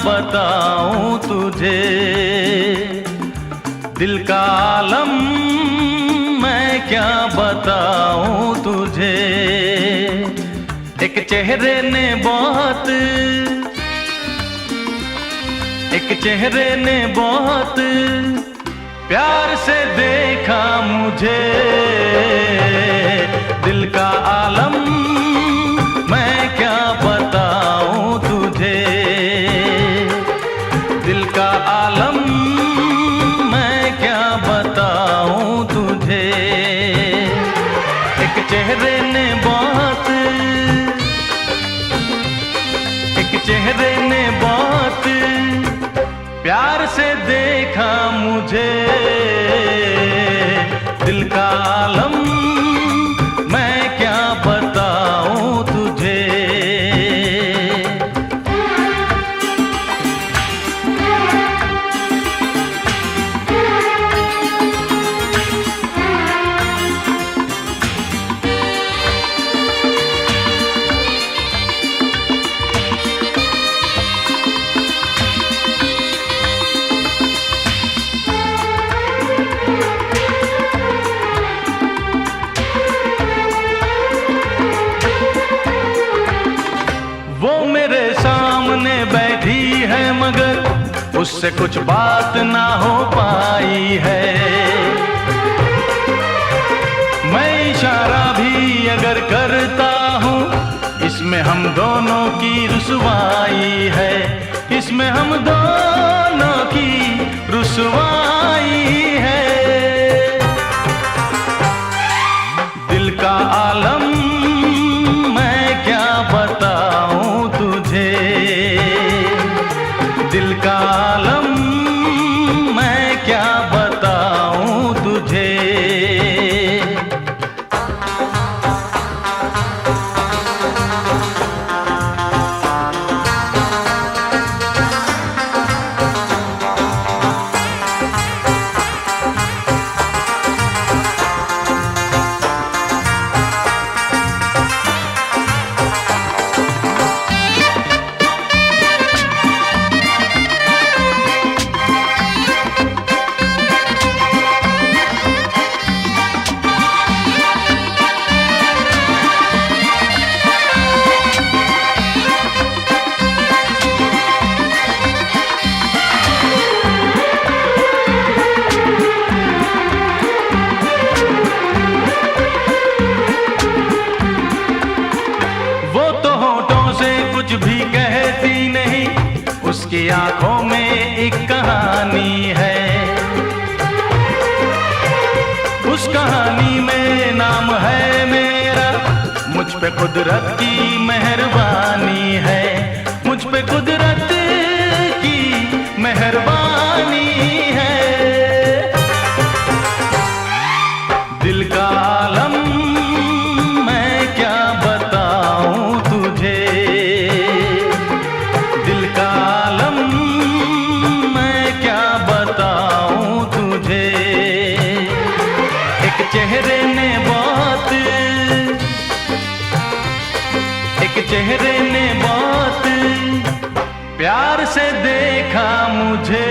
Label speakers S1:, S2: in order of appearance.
S1: बताऊं तुझे, दिल का आलम मैं क्या बताऊं तुझे। एक चेहरे ने बहुत, एक चेहरे ने बहुत प्यार से देखा मुझे, दिल का आलम मैं क्या बताऊं तुझे, दिल का आलम मैं क्या बताऊं तुझे। एक चेहरे ने बहुत, एक चेहरे ने बहुत प्यार से देखा मुझे, दिल का आलम मैं क्या बताऊं तुझे। वो मेरे सामने बैठी है मगर उससे कुछ बात ना हो पाई है, मैं इशारा भी अगर करता हूँ इसमें हम दोनों की रुसवाई है, इसमें हम दोनों की रुसवाई है। दिल का आलम मैं क्या बताऊं तुझे, दिल का आलम मैं क्या बताऊं तुझे। कुछ भी कहती नहीं, उसकी आंखों में एक कहानी है, उस कहानी में नाम है मेरा, मुझ पे कुदरत की मेहरबानी है, मुझ पे कुदरत की मेहरबानी है। दिल का आलम मैं क्या बताऊं तुझे, दिल का आलम मैं क्या बताऊं तुझे। एक चेहरे ने बहुत, एक चेहरे ने बहुत प्यार से देखा मुझे,